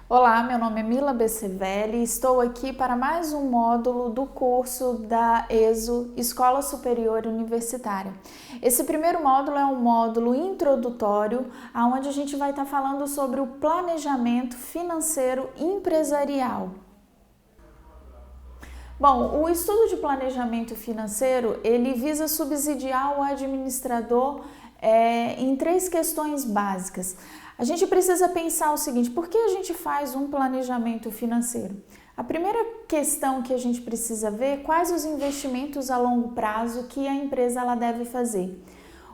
Olá, meu nome é Mila Becevelli e estou aqui para mais um módulo do curso da ESO, Escola Superior Universitária. Esse primeiro módulo é um módulo introdutório, onde a gente vai estar falando sobre o planejamento financeiro empresarial. Bom, o estudo de planejamento financeiro, ele visa subsidiar o administrador em três questões básicas. A gente precisa pensar o seguinte: por que a gente faz um planejamento financeiro? A primeira questão que a gente precisa ver é quais os investimentos a longo prazo que a empresa ela deve fazer.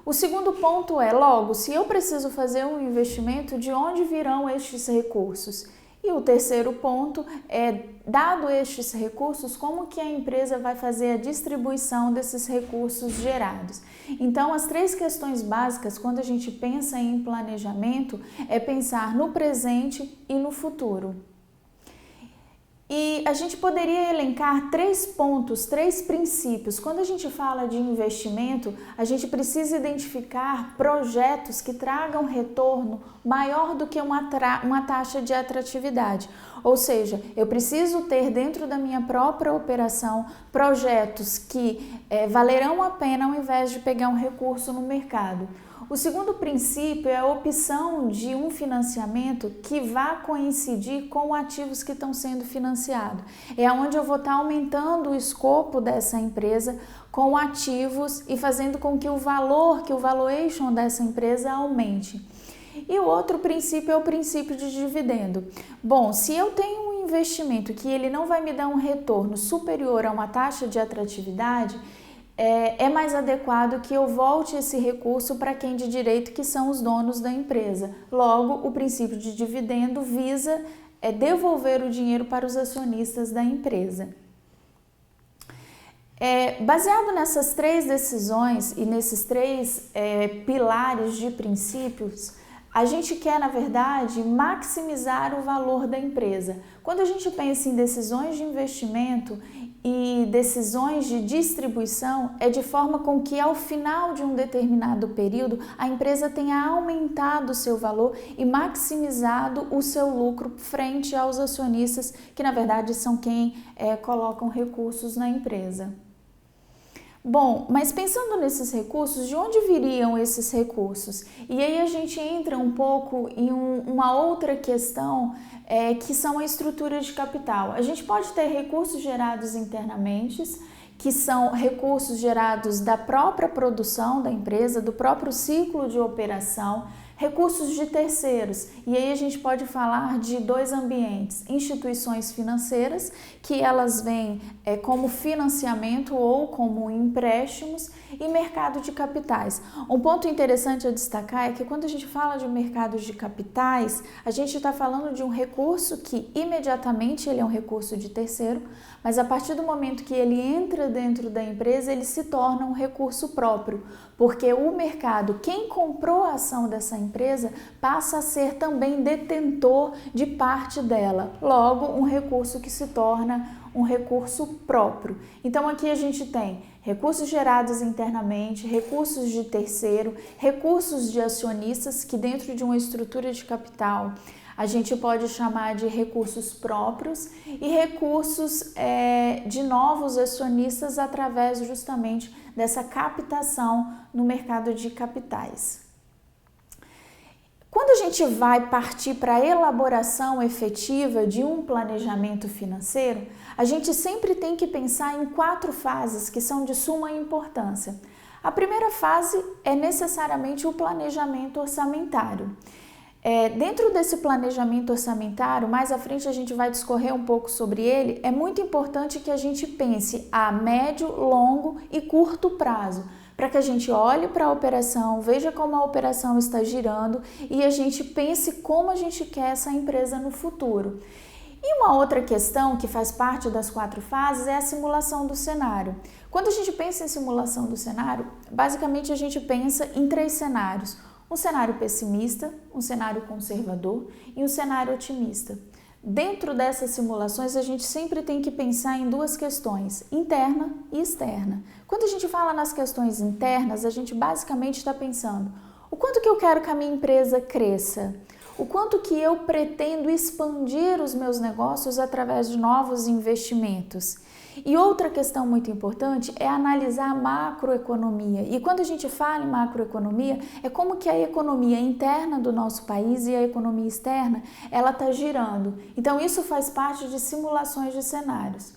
O segundo ponto é, logo, se eu preciso fazer um investimento, de onde virão estes recursos? E o terceiro ponto é, dado estes recursos, como que a empresa vai fazer a distribuição desses recursos gerados? Então, as três questões básicas, quando a gente pensa em planejamento, é pensar no presente e no futuro. E a gente poderia elencar três pontos, três princípios. Quando a gente fala de investimento, a gente precisa identificar projetos que tragam retorno maior do que uma taxa de atratividade. Ou seja, eu preciso ter dentro da minha própria operação projetos que valerão a pena ao invés de pegar um recurso no mercado. O segundo princípio é a opção de um financiamento que vá coincidir com ativos que estão sendo financiados. É onde eu vou estar aumentando o escopo dessa empresa com ativos e fazendo com que o valuation dessa empresa aumente. E o outro princípio é o princípio de dividendo. Bom, se eu tenho um investimento que ele não vai me dar um retorno superior a uma taxa de atratividade, é mais adequado que eu volte esse recurso para quem de direito, que são os donos da empresa. Logo, o princípio de dividendo visa devolver o dinheiro para os acionistas da empresa. Baseado nessas três decisões e nesses três pilares de princípios, a gente quer, na verdade, maximizar o valor da empresa. Quando a gente pensa em decisões de investimento e decisões de distribuição, é de forma com que ao final de um determinado período a empresa tenha aumentado o seu valor e maximizado o seu lucro frente aos acionistas, que na verdade são quem colocam recursos na empresa. Bom, mas pensando nesses recursos, de onde viriam esses recursos? E aí a gente entra um pouco em uma outra questão, que são a estrutura de capital. A gente pode ter recursos gerados internamente, que são recursos gerados da própria produção da empresa, do próprio ciclo de operação, recursos de terceiros. E aí a gente pode falar de dois ambientes: instituições financeiras, que elas vêm como financiamento ou como empréstimos, e mercado de capitais. Um ponto interessante a destacar é que quando a gente fala de mercado de capitais, a gente está falando de um recurso que imediatamente ele é um recurso de terceiro, mas a partir do momento que ele entra dentro da empresa, ele se torna um recurso próprio, porque o mercado, quem comprou a ação dessa empresa, passa a ser também detentor de parte dela, logo um recurso que se torna um recurso próprio. Então aqui a gente tem recursos gerados internamente, recursos de terceiro, recursos de acionistas, que dentro de uma estrutura de capital a gente pode chamar de recursos próprios, e recursos de novos acionistas através justamente dessa captação no mercado de capitais. Quando a gente vai partir para a elaboração efetiva de um planejamento financeiro, a gente sempre tem que pensar em 4 fases que são de suma importância. A primeira fase é necessariamente o planejamento orçamentário. Dentro desse planejamento orçamentário, mais à frente a gente vai discorrer um pouco sobre ele, é muito importante que a gente pense a médio, longo e curto prazo, para que a gente olhe para a operação, veja como a operação está girando e a gente pense como a gente quer essa empresa no futuro. E uma outra questão que faz parte das 4 fases é a simulação do cenário. Quando a gente pensa em simulação do cenário, basicamente a gente pensa em 3 cenários: um cenário pessimista, um cenário conservador e um cenário otimista. Dentro dessas simulações, a gente sempre tem que pensar em 2 questões, interna e externa. Quando a gente fala nas questões internas, a gente basicamente está pensando: o quanto que eu quero que a minha empresa cresça? quanto que eu pretendo expandir os meus negócios através de novos investimentos. E outra questão muito importante é analisar a macroeconomia. E quando a gente fala em macroeconomia, é como que a economia interna do nosso país e a economia externa, ela está girando. Então isso faz parte de simulações de cenários.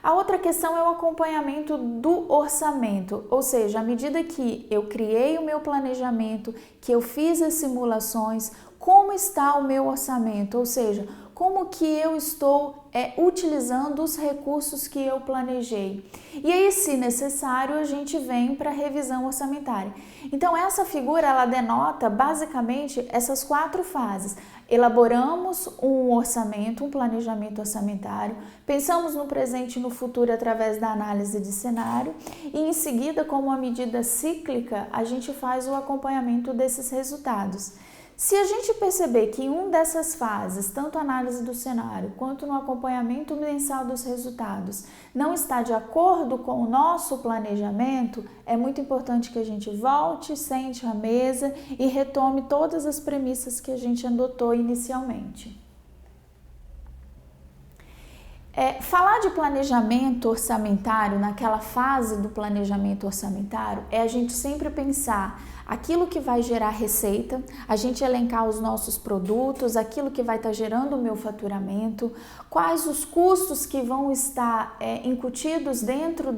A outra questão é o acompanhamento do orçamento, ou seja, à medida que eu criei o meu planejamento, que eu fiz as simulações, como está o meu orçamento, ou seja, como que eu estou utilizando os recursos que eu planejei. E aí, se necessário, a gente vem para a revisão orçamentária. Então, essa figura, ela denota basicamente essas 4 fases. Elaboramos um orçamento, um planejamento orçamentário, pensamos no presente e no futuro através da análise de cenário e, em seguida, como uma medida cíclica, a gente faz o acompanhamento desses resultados. Se a gente perceber que em uma dessas fases, tanto a análise do cenário quanto no acompanhamento mensal dos resultados, não está de acordo com o nosso planejamento, é muito importante que a gente volte, sente à mesa e retome todas as premissas que a gente adotou inicialmente. Falar de planejamento orçamentário, naquela fase do planejamento orçamentário, é a gente sempre pensar aquilo que vai gerar receita, a gente elencar os nossos produtos, aquilo que vai estar gerando o meu faturamento, quais os custos que vão estar incutidos dentro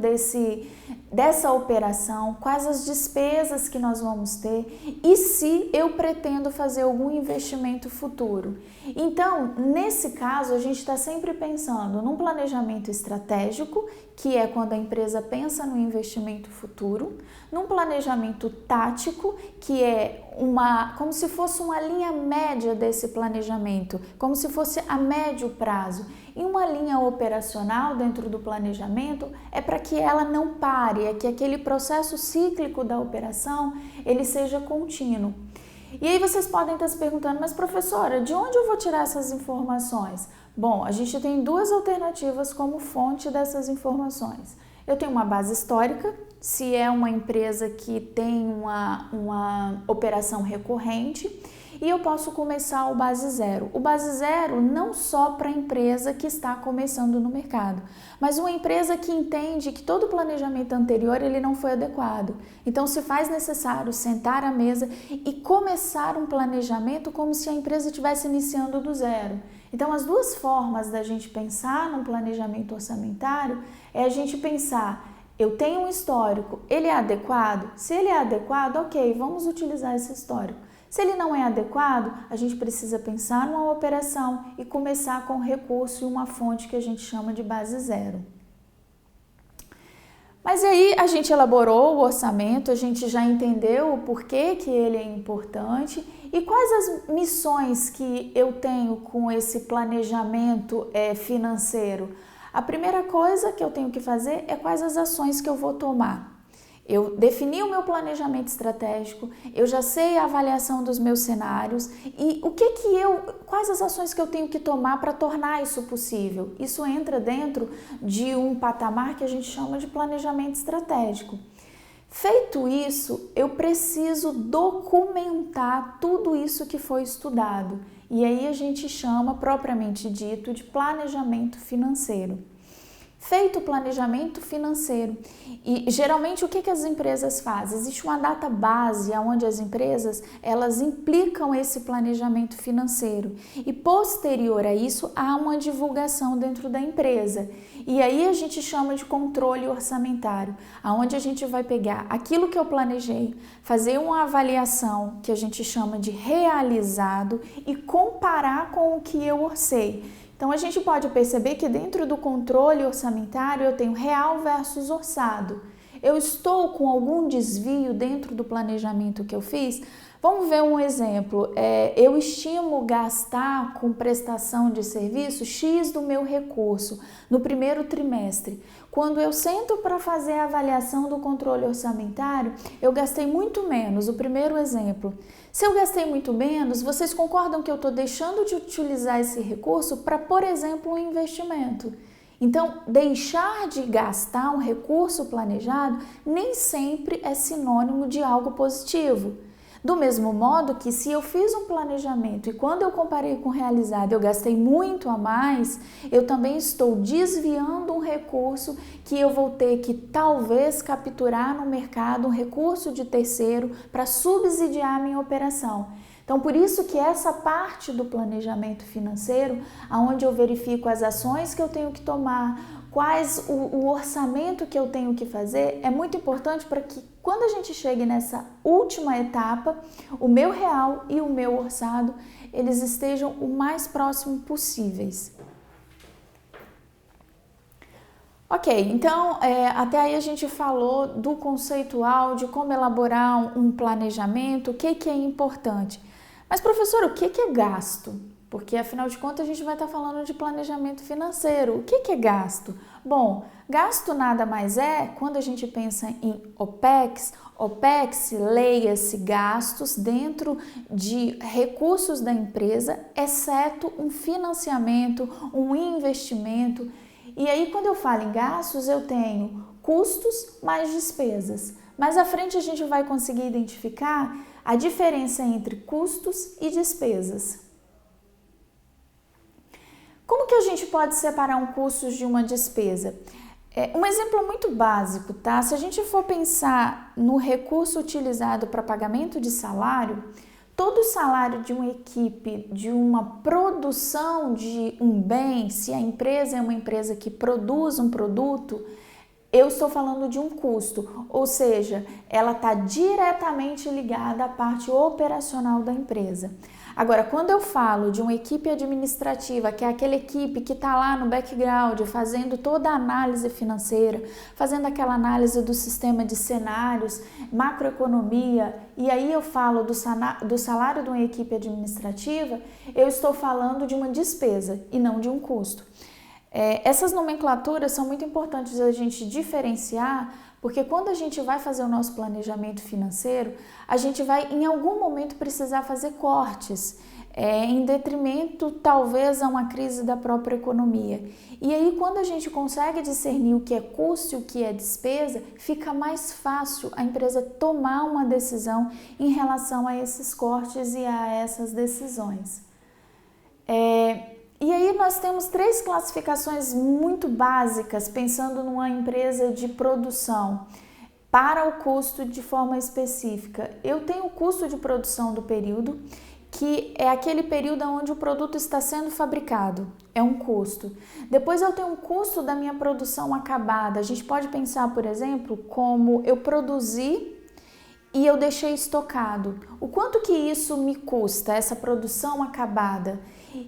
dessa operação, quais as despesas que nós vamos ter e se eu pretendo fazer algum investimento futuro. Então, nesse caso, a gente está sempre pensando num planejamento estratégico, que é quando a empresa pensa no investimento futuro, num planejamento tático, que é como se fosse uma linha média desse planejamento, como se fosse a médio prazo. E uma linha operacional dentro do planejamento é para que ela não pare, é que aquele processo cíclico da operação ele seja contínuo. E aí vocês podem estar se perguntando, mas professora, de onde eu vou tirar essas informações? Bom, a gente tem 2 alternativas como fonte dessas informações. Eu tenho uma base histórica, se é uma empresa que tem uma operação recorrente, e eu posso começar o base zero. O base zero não só para a empresa que está começando no mercado, mas uma empresa que entende que todo o planejamento anterior ele não foi adequado. Então se faz necessário sentar à mesa e começar um planejamento como se a empresa estivesse iniciando do zero. Então as 2 formas da gente pensar num planejamento orçamentário é a gente pensar, eu tenho um histórico, ele é adequado? Se ele é adequado, ok, vamos utilizar esse histórico. Se ele não é adequado, a gente precisa pensar numa operação e começar com um recurso e uma fonte que a gente chama de base zero. Mas aí a gente elaborou o orçamento, a gente já entendeu o porquê que ele é importante e quais as missões que eu tenho com esse planejamento financeiro. A primeira coisa que eu tenho que fazer é quais as ações que eu vou tomar. Eu defini o meu planejamento estratégico, eu já sei a avaliação dos meus cenários e quais as ações que eu tenho que tomar para tornar isso possível. Isso entra dentro de um patamar que a gente chama de planejamento estratégico. Feito isso, eu preciso documentar tudo isso que foi estudado e aí a gente chama propriamente dito de planejamento financeiro. Feito o planejamento financeiro e geralmente o que as empresas fazem? Existe uma data base onde as empresas elas implicam esse planejamento financeiro e posterior a isso há uma divulgação dentro da empresa e aí a gente chama de controle orçamentário, onde a gente vai pegar aquilo que eu planejei, fazer uma avaliação que a gente chama de realizado e comparar com o que eu orcei. Então, a gente pode perceber que dentro do controle orçamentário eu tenho real versus orçado. Eu estou com algum desvio dentro do planejamento que eu fiz? Vamos ver um exemplo. Eu estimo gastar com prestação de serviço X do meu recurso no primeiro trimestre. Quando eu sento para fazer a avaliação do controle orçamentário, eu gastei muito menos. O primeiro exemplo. Se eu gastei muito menos, vocês concordam que eu estou deixando de utilizar esse recurso para, por exemplo, um investimento? Então, deixar de gastar um recurso planejado nem sempre é sinônimo de algo positivo. Do mesmo modo que se eu fiz um planejamento e quando eu comparei com o realizado eu gastei muito a mais, eu também estou desviando um recurso que eu vou ter que talvez capturar no mercado, um recurso de terceiro para subsidiar a minha operação. Então, por isso que essa parte do planejamento financeiro, onde eu verifico as ações que eu tenho que tomar, quais o orçamento que eu tenho que fazer, é muito importante para que quando a gente chegue nessa última etapa, o meu real e o meu orçado, eles estejam o mais próximo possíveis. Ok, então até aí a gente falou do conceitual, de como elaborar um planejamento, o que é importante. Mas professor, o que é gasto? Porque afinal de contas a gente vai estar falando de planejamento financeiro. O que é gasto? Bom, gasto nada mais é quando a gente pensa em OPEX. OPEX, leia-se gastos dentro de recursos da empresa, exceto um financiamento, um investimento. E aí, quando eu falo em gastos, eu tenho custos mais despesas. Mais à frente a gente vai conseguir identificar a diferença entre custos e despesas. Como que a gente pode separar um custo de uma despesa? Um exemplo muito básico, tá? Se a gente for pensar no recurso utilizado para pagamento de salário, todo salário de uma equipe, de uma produção de um bem, se a empresa é uma empresa que produz um produto, eu estou falando de um custo, ou seja, ela está diretamente ligada à parte operacional da empresa. Agora, quando eu falo de uma equipe administrativa, que é aquela equipe que está lá no background, fazendo toda a análise financeira, fazendo aquela análise do sistema de cenários, macroeconomia, e aí eu falo do salário de uma equipe administrativa, eu estou falando de uma despesa e não de um custo. Essas nomenclaturas são muito importantes a gente diferenciar, porque quando a gente vai fazer o nosso planejamento financeiro, a gente vai em algum momento precisar fazer cortes, em detrimento talvez a uma crise da própria economia. E aí quando a gente consegue discernir o que é custo e o que é despesa, fica mais fácil a empresa tomar uma decisão em relação a esses cortes e a essas decisões. E aí nós temos 3 classificações muito básicas, pensando numa empresa de produção, para o custo de forma específica. Eu tenho o custo de produção do período, que é aquele período onde o produto está sendo fabricado, é um custo. Depois eu tenho um custo da minha produção acabada. A gente pode pensar, por exemplo, como eu produzi e eu deixei estocado. O quanto que isso me custa, essa produção acabada?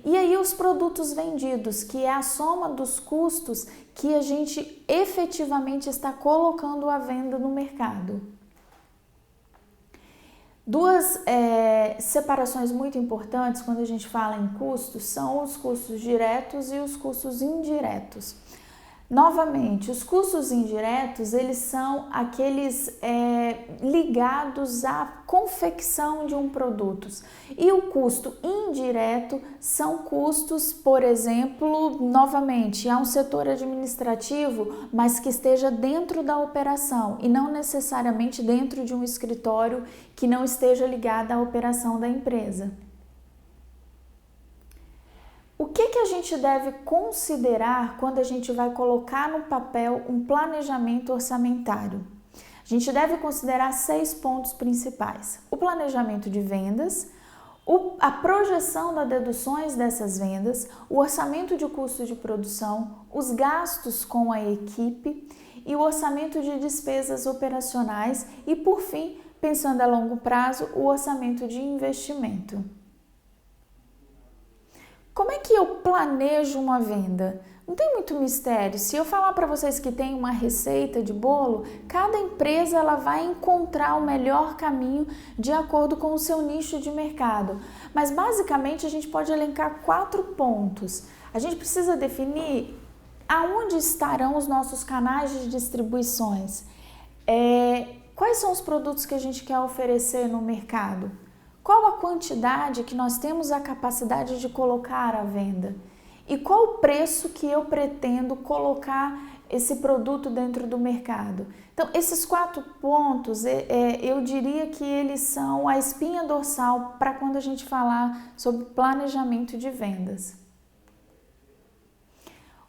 E aí os produtos vendidos, que é a soma dos custos que a gente efetivamente está colocando à venda no mercado. 2 separações muito importantes quando a gente fala em custos são os custos diretos e os custos indiretos. Novamente, os custos indiretos, eles são aqueles ligados à confecção de um produto. E o custo indireto são custos, por exemplo, novamente, há um setor administrativo, mas que esteja dentro da operação e não necessariamente dentro de um escritório que não esteja ligado à operação da empresa. O que a gente deve considerar quando a gente vai colocar no papel um planejamento orçamentário? A gente deve considerar 6 pontos principais: o planejamento de vendas, a projeção das deduções dessas vendas, o orçamento de custo de produção, os gastos com a equipe e o orçamento de despesas operacionais e, por fim, pensando a longo prazo, o orçamento de investimento. Como é que eu planejo uma venda? Não tem muito mistério. Se eu falar para vocês que tem uma receita de bolo, cada empresa ela vai encontrar o melhor caminho de acordo com o seu nicho de mercado. Mas basicamente a gente pode elencar 4 pontos. A gente precisa definir aonde estarão os nossos canais de distribuições. Quais são os produtos que a gente quer oferecer no mercado? Qual a quantidade que nós temos a capacidade de colocar à venda? E qual o preço que eu pretendo colocar esse produto dentro do mercado. Então, esses 4 pontos, eu diria que eles são a espinha dorsal para quando a gente falar sobre planejamento de vendas.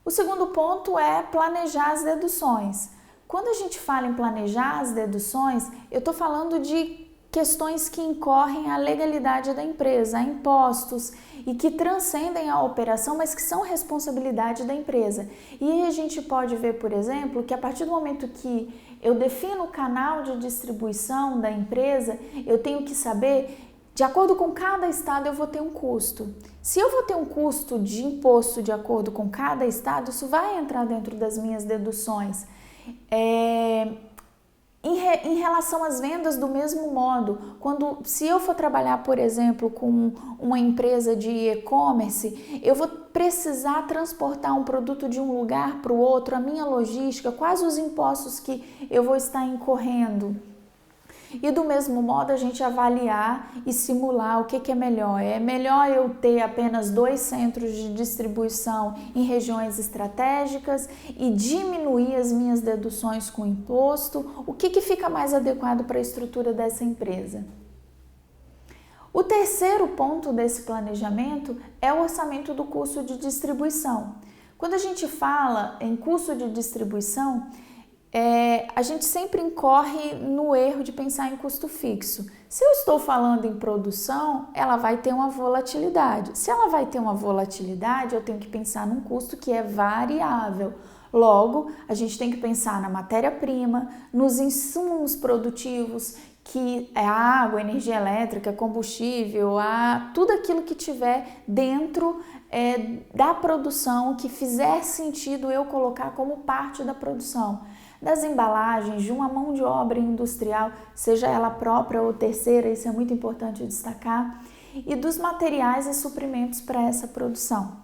O segundo ponto é planejar as deduções. Quando a gente fala em planejar as deduções, eu estou falando de questões que incorrem à legalidade da empresa, a impostos e que transcendem a operação, mas que são responsabilidade da empresa. E aí a gente pode ver, por exemplo, que a partir do momento que eu defino o canal de distribuição da empresa, eu tenho que saber, de acordo com cada estado, eu vou ter um custo. Se eu vou ter um custo de imposto de acordo com cada estado, isso vai entrar dentro das minhas deduções. Em relação às vendas, do mesmo modo, se eu for trabalhar, por exemplo, com uma empresa de e-commerce, eu vou precisar transportar um produto de um lugar para o outro, a minha logística, quais os impostos que eu vou estar incorrendo. E do mesmo modo a gente avaliar e simular o que é melhor. É melhor eu ter apenas 2 centros de distribuição em regiões estratégicas e diminuir as minhas deduções com imposto? O que fica mais adequado para a estrutura dessa empresa? O terceiro ponto desse planejamento é o orçamento do custo de distribuição. Quando a gente fala em custo de distribuição, a gente sempre incorre no erro de pensar em custo fixo. Se eu estou falando em produção, ela vai ter uma volatilidade. Se ela vai ter uma volatilidade, eu tenho que pensar num custo que é variável. Logo, a gente tem que pensar na matéria-prima, nos insumos produtivos, que é a água, energia elétrica, combustível, tudo aquilo que tiver dentro da produção, que fizer sentido eu colocar como parte da produção. Das embalagens, de uma mão de obra industrial, seja ela própria ou terceira, isso é muito importante destacar, e dos materiais e suprimentos para essa produção.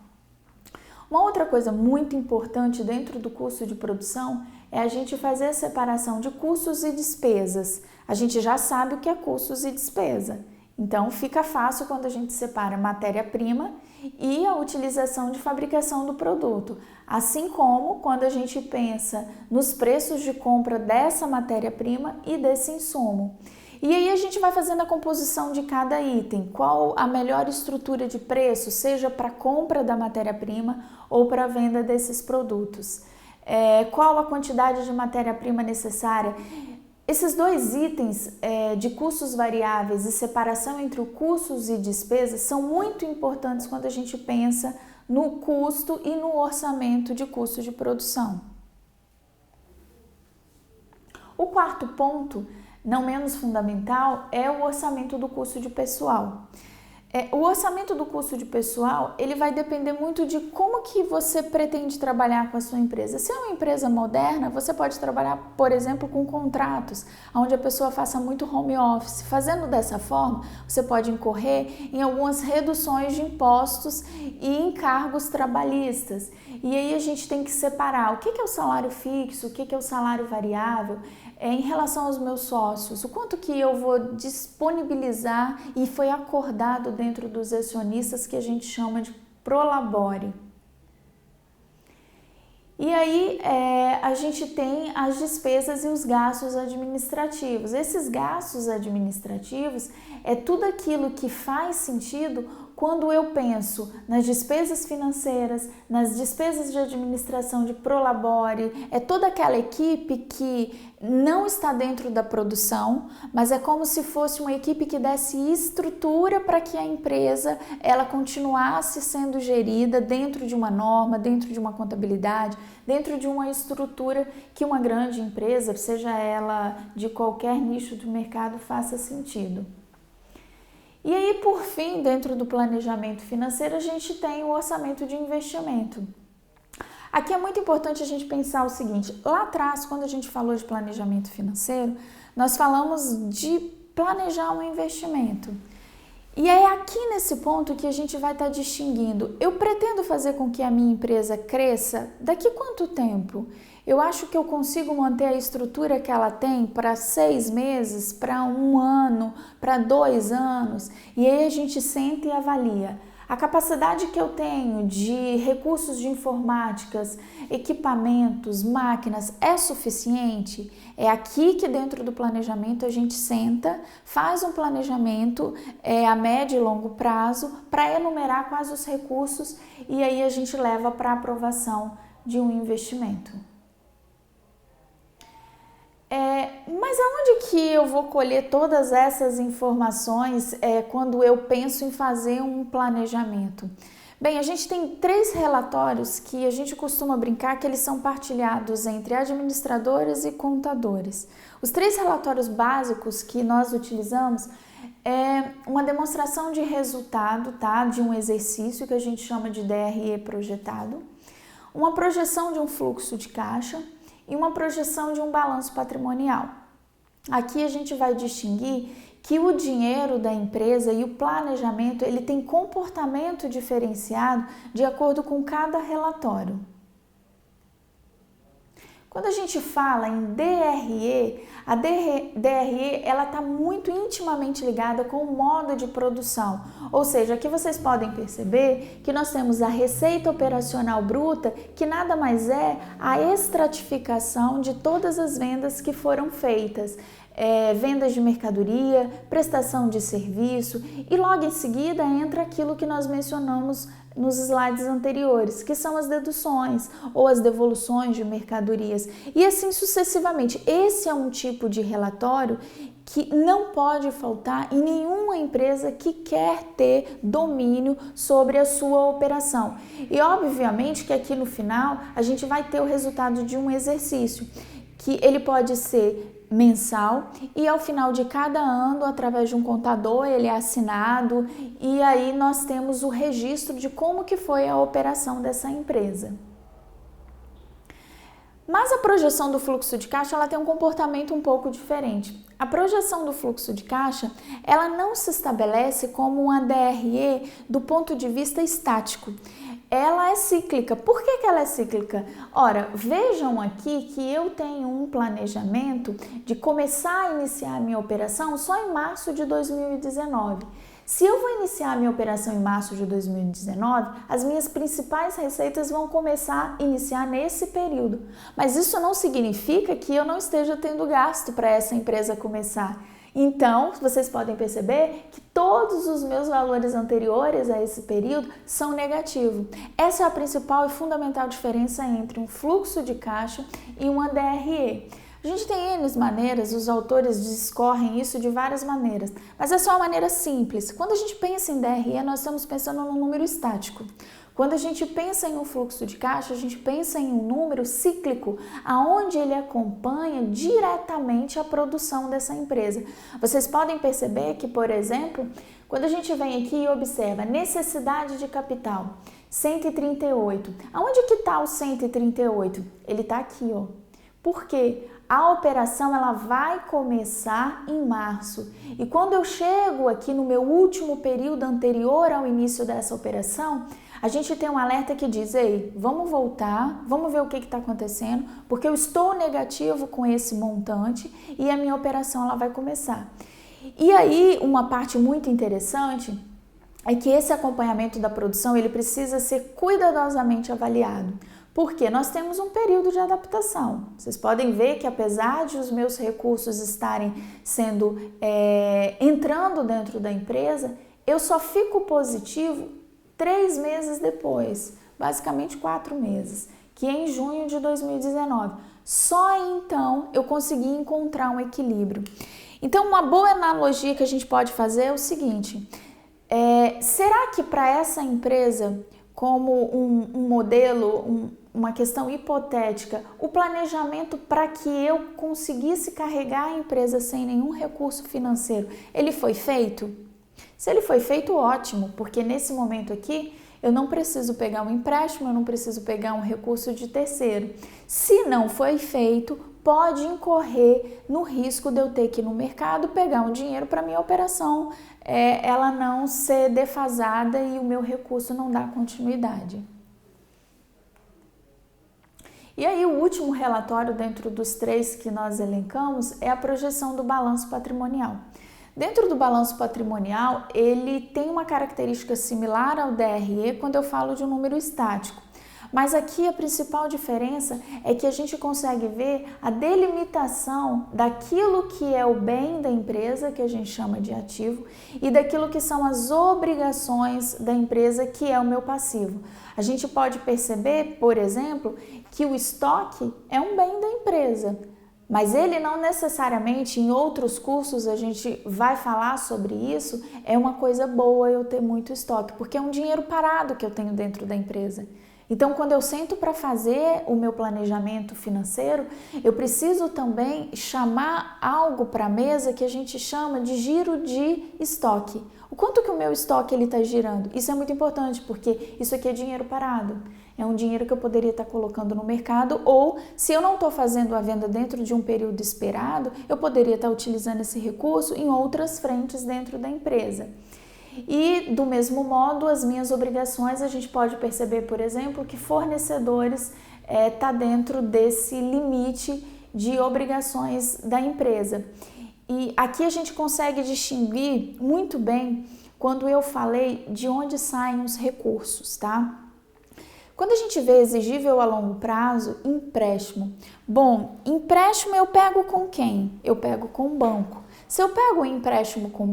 Uma outra coisa muito importante dentro do custo de produção é a gente fazer a separação de custos e despesas. A gente já sabe o que é custos e despesa, então fica fácil quando a gente separa matéria-prima e a utilização de fabricação do produto, assim como quando a gente pensa nos preços de compra dessa matéria-prima e desse insumo. E aí a gente vai fazendo a composição de cada item, qual a melhor estrutura de preço, seja para a compra da matéria-prima ou para a venda desses produtos. Qual a quantidade de matéria-prima necessária. Esses 2 itens de custos variáveis e separação entre custos e despesas são muito importantes quando a gente pensa no custo e no orçamento de custo de produção. O quarto ponto, não menos fundamental, é o orçamento do custo de pessoal. O orçamento do custo de pessoal, ele vai depender muito de como que você pretende trabalhar com a sua empresa. Se é uma empresa moderna, você pode trabalhar, por exemplo, com contratos, onde a pessoa faça muito home office. Fazendo dessa forma, você pode incorrer em algumas reduções de impostos e encargos trabalhistas. E aí a gente tem que separar o que é o salário fixo, o que é o salário variável, em relação aos meus sócios, o quanto que eu vou disponibilizar e foi acordado dentro dos acionistas que a gente chama de prolabore. E aí a gente tem as despesas e os gastos administrativos. Esses gastos administrativos é tudo aquilo que faz sentido quando eu penso nas despesas financeiras, nas despesas de administração de prolabore, é toda aquela equipe que não está dentro da produção, mas é como se fosse uma equipe que desse estrutura para que a empresa ela continuasse sendo gerida dentro de uma norma, dentro de uma contabilidade, dentro de uma estrutura que uma grande empresa, seja ela de qualquer nicho do mercado, faça sentido. E aí, por fim, dentro do planejamento financeiro, a gente tem o orçamento de investimento. Aqui é muito importante a gente pensar o seguinte, lá atrás, quando a gente falou de planejamento financeiro, nós falamos de planejar um investimento. E é aqui nesse ponto que a gente vai estar distinguindo, eu pretendo fazer com que a minha empresa cresça daqui quanto tempo? Eu acho que eu consigo manter a estrutura que ela tem para 6 meses, para 1 ano, para 2 anos. E aí a gente senta e avalia. A capacidade que eu tenho de recursos de informáticas, equipamentos, máquinas é suficiente? É aqui que dentro do planejamento a gente senta, faz um planejamento a médio e longo prazo para enumerar quais os recursos e aí a gente leva para aprovação de um investimento. Mas aonde que eu vou colher todas essas informações quando eu penso em fazer um planejamento? Bem, a gente tem 3 relatórios que a gente costuma brincar que eles são partilhados entre administradores e contadores. Os 3 relatórios básicos que nós utilizamos é uma demonstração de resultado, tá? De um exercício que a gente chama de DRE projetado, uma projeção de um fluxo de caixa e uma projeção de um balanço patrimonial. Aqui a gente vai distinguir que o dinheiro da empresa e o planejamento, ele tem comportamento diferenciado de acordo com cada relatório. Quando a gente fala em DRE, a DRE ela está muito intimamente ligada com o modo de produção, ou seja, aqui vocês podem perceber que nós temos a receita operacional bruta, que nada mais é a estratificação de todas as vendas que foram feitas. Vendas de mercadoria, prestação de serviço e logo em seguida entra aquilo que nós mencionamos nos slides anteriores, que são as deduções ou as devoluções de mercadorias e assim sucessivamente. Esse é um tipo de relatório que não pode faltar em nenhuma empresa que quer ter domínio sobre a sua operação. E obviamente que aqui no final a gente vai ter o resultado de um exercício, que ele pode ser mensal e ao final de cada ano, através de um contador, ele é assinado e aí nós temos o registro de como que foi a operação dessa empresa. Mas a projeção do fluxo de caixa, ela tem um comportamento um pouco diferente. A projeção do fluxo de caixa, ela não se estabelece como uma DRE do ponto de vista estático. Ela é cíclica. Por que ela é cíclica? Ora, vejam aqui que eu tenho um planejamento de começar a iniciar a minha operação só em março de 2019. Se eu vou iniciar a minha operação em março de 2019, as minhas principais receitas vão começar a iniciar nesse período. Mas isso não significa que eu não esteja tendo gasto para essa empresa começar. Então, vocês podem perceber que todos os meus valores anteriores a esse período são negativos. Essa é a principal e fundamental diferença entre um fluxo de caixa e uma DRE. A gente tem N maneiras, os autores discorrem isso de várias maneiras, mas essa é uma maneira simples. Quando a gente pensa em DRE, nós estamos pensando num número estático. Quando a gente pensa em um fluxo de caixa, a gente pensa em um número cíclico, aonde ele acompanha diretamente a produção dessa empresa. Vocês podem perceber que, por exemplo, quando a gente vem aqui e observa necessidade de capital, 138. Aonde que está o 138? Ele está aqui, ó. Por quê? A operação ela vai começar em março e quando eu chego aqui no meu último período anterior ao início dessa operação, a gente tem um alerta que diz, ei, vamos voltar, vamos ver o que está acontecendo, porque eu estou negativo com esse montante e a minha operação ela vai começar. E aí, uma parte muito interessante é que esse acompanhamento da produção ele precisa ser cuidadosamente avaliado. Porque nós temos um período de adaptação. Vocês podem ver que apesar de os meus recursos estarem entrando dentro da empresa, eu só fico positivo 3 meses depois, basicamente 4 meses, que é em junho de 2019. Só então eu consegui encontrar um equilíbrio. Então, uma boa analogia que a gente pode fazer é o seguinte, será que para essa empresa, como um modelo, uma questão hipotética, o planejamento para que eu conseguisse carregar a empresa sem nenhum recurso financeiro, ele foi feito? Se ele foi feito, ótimo, porque nesse momento aqui eu não preciso pegar um empréstimo, eu não preciso pegar um recurso de terceiro. Se não foi feito, pode incorrer no risco de eu ter que ir no mercado pegar um dinheiro para minha operação, ela não ser defasada e o meu recurso não dar continuidade. E aí o último relatório dentro dos 3 que nós elencamos é a projeção do balanço patrimonial. Dentro do balanço patrimonial, ele tem uma característica similar ao DRE quando eu falo de um número estático. Mas aqui a principal diferença é que a gente consegue ver a delimitação daquilo que é o bem da empresa, que a gente chama de ativo, e daquilo que são as obrigações da empresa, que é o meu passivo. A gente pode perceber, por exemplo, que o estoque é um bem da empresa, mas ele não necessariamente, em outros cursos a gente vai falar sobre isso, é uma coisa boa eu ter muito estoque, porque é um dinheiro parado que eu tenho dentro da empresa. Então, quando eu sento para fazer o meu planejamento financeiro, eu preciso também chamar algo para a mesa que a gente chama de giro de estoque. O quanto que o meu estoque está girando? Isso é muito importante, porque isso aqui é dinheiro parado. É um dinheiro que eu poderia estar colocando no mercado, ou se eu não estou fazendo a venda dentro de um período esperado, eu poderia estar utilizando esse recurso em outras frentes dentro da empresa. E do mesmo modo, as minhas obrigações, a gente pode perceber, por exemplo, que fornecedores está dentro desse limite de obrigações da empresa. E aqui a gente consegue distinguir muito bem quando eu falei de onde saem os recursos, tá? Quando a gente vê exigível a longo prazo, empréstimo. Bom, empréstimo eu pego com quem? Eu pego com o banco. Se eu pego um empréstimo com o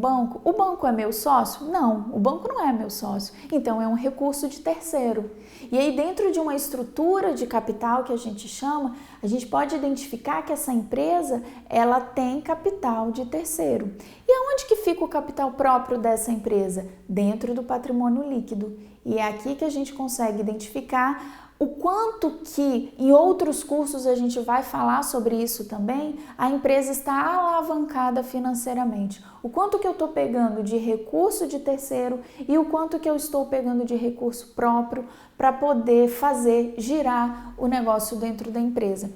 banco é meu sócio? Não, o banco não é meu sócio. Então é um recurso de terceiro. E aí dentro de uma estrutura de capital que a gente chama, a gente pode identificar que essa empresa, ela tem capital de terceiro. E aonde que fica o capital próprio dessa empresa? Dentro do patrimônio líquido. E é aqui que a gente consegue identificar o quanto que, em outros cursos a gente vai falar sobre isso também, a empresa está alavancada financeiramente. O quanto que eu estou pegando de recurso de terceiro e o quanto que eu estou pegando de recurso próprio para poder fazer girar o negócio dentro da empresa.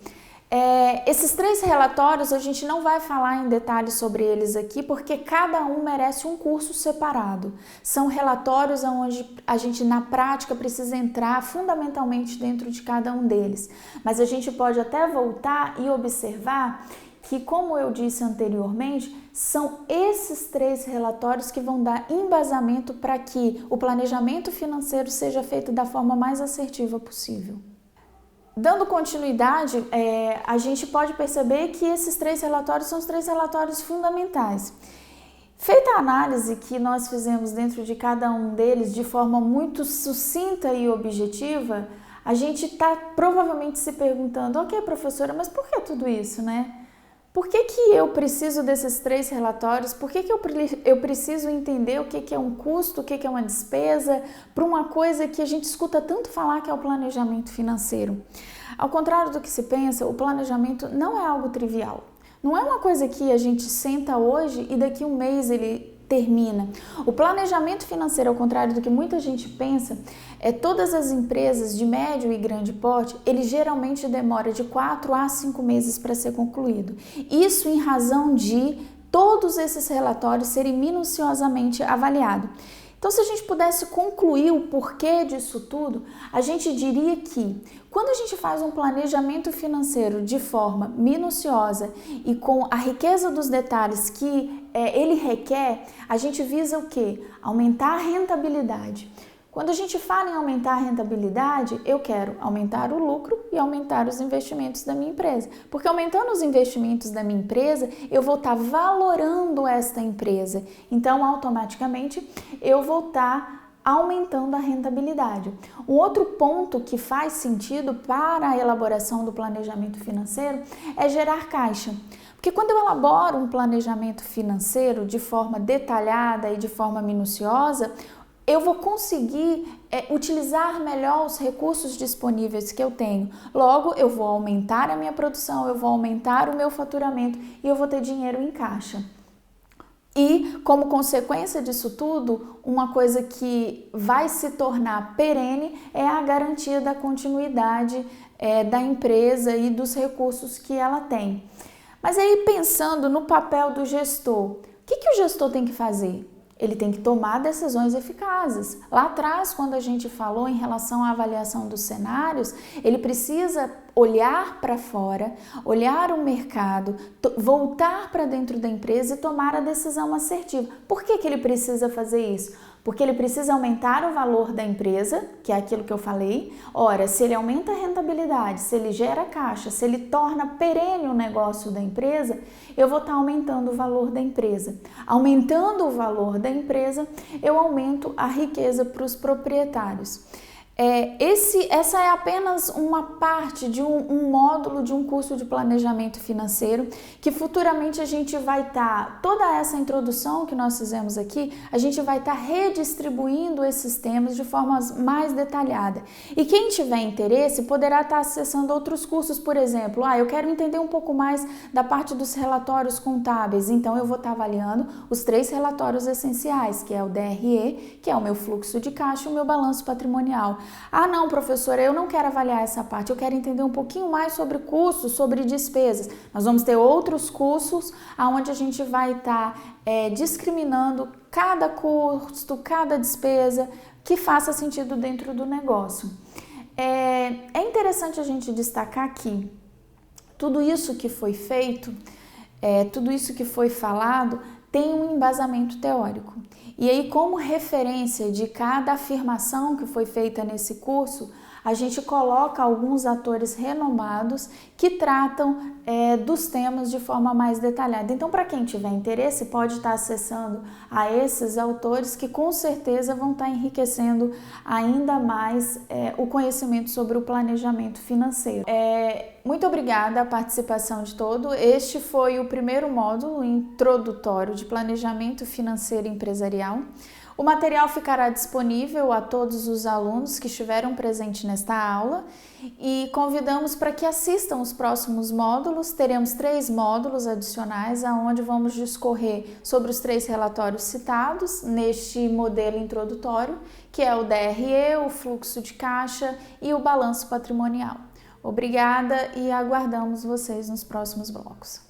Esses 3 relatórios a gente não vai falar em detalhes sobre eles aqui, porque cada um merece um curso separado. São relatórios onde a gente na prática precisa entrar fundamentalmente dentro de cada um deles. Mas a gente pode até voltar e observar que, como eu disse anteriormente, são esses 3 relatórios que vão dar embasamento para que o planejamento financeiro seja feito da forma mais assertiva possível. Dando continuidade, a gente pode perceber que esses 3 relatórios são os 3 relatórios fundamentais. Feita a análise que nós fizemos dentro de cada um deles de forma muito sucinta e objetiva, a gente está provavelmente se perguntando, ok, professora, mas por que tudo isso, né? Por que eu preciso desses 3 relatórios? Por que eu preciso entender o que é um custo, o que é uma despesa, para uma coisa que a gente escuta tanto falar que é o planejamento financeiro? Ao contrário do que se pensa, o planejamento não é algo trivial. Não é uma coisa que a gente senta hoje e daqui a um mês ele termina. O planejamento financeiro, ao contrário do que muita gente pensa, todas as empresas de médio e grande porte, ele geralmente demora de 4 a 5 meses para ser concluído. Isso em razão de todos esses relatórios serem minuciosamente avaliados. Então, se a gente pudesse concluir o porquê disso tudo, a gente diria que quando a gente faz um planejamento financeiro de forma minuciosa e com a riqueza dos detalhes que ele requer, a gente visa o quê? Aumentar a rentabilidade. Quando a gente fala em aumentar a rentabilidade, eu quero aumentar o lucro e aumentar os investimentos da minha empresa. Porque aumentando os investimentos da minha empresa, eu vou estar valorando esta empresa. Então, automaticamente, eu vou estar aumentando a rentabilidade. Um outro ponto que faz sentido para a elaboração do planejamento financeiro é gerar caixa. Porque quando eu elaboro um planejamento financeiro de forma detalhada e de forma minuciosa, eu vou conseguir utilizar melhor os recursos disponíveis que eu tenho. Logo, eu vou aumentar a minha produção, eu vou aumentar o meu faturamento e eu vou ter dinheiro em caixa. E, como consequência disso tudo, uma coisa que vai se tornar perene é a garantia da continuidade da empresa e dos recursos que ela tem. Mas aí, pensando no papel do gestor, o que o gestor tem que fazer? Ele tem que tomar decisões eficazes. Lá atrás, quando a gente falou em relação à avaliação dos cenários, ele precisa olhar para fora, olhar o mercado, voltar para dentro da empresa e tomar a decisão assertiva. Por que ele precisa fazer isso? Porque ele precisa aumentar o valor da empresa, que é aquilo que eu falei. Ora, se ele aumenta a rentabilidade, se ele gera caixa, se ele torna perene o negócio da empresa, eu vou estar aumentando o valor da empresa. Aumentando o valor da empresa, eu aumento a riqueza para os proprietários. Essa é apenas uma parte de um módulo de um curso de planejamento financeiro que futuramente a gente vai estar, toda essa introdução que nós fizemos aqui, a gente vai estar redistribuindo esses temas de forma mais detalhada. E quem tiver interesse poderá estar acessando outros cursos, por exemplo, eu quero entender um pouco mais da parte dos relatórios contábeis, então eu vou estar avaliando os 3 relatórios essenciais, que é o DRE, que é o meu fluxo de caixa e o meu balanço patrimonial. Não, professora, eu não quero avaliar essa parte, eu quero entender um pouquinho mais sobre custos, sobre despesas. Nós vamos ter outros cursos onde a gente vai estar discriminando cada custo, cada despesa que faça sentido dentro do negócio. É interessante a gente destacar que tudo isso que foi feito, tudo isso que foi falado, tem um embasamento teórico. E aí, como referência de cada afirmação que foi feita nesse curso, a gente coloca alguns atores renomados que tratam dos temas de forma mais detalhada. Então, para quem tiver interesse, pode estar acessando a esses autores que com certeza vão estar enriquecendo ainda mais o conhecimento sobre o planejamento financeiro. Muito obrigada a participação de todos. Este foi o primeiro módulo introdutório de planejamento financeiro empresarial. O material ficará disponível a todos os alunos que estiveram presentes nesta aula e convidamos para que assistam os próximos módulos. Teremos 3 módulos adicionais, onde vamos discorrer sobre os 3 relatórios citados neste modelo introdutório, que é o DRE, o fluxo de caixa e o balanço patrimonial. Obrigada e aguardamos vocês nos próximos blocos.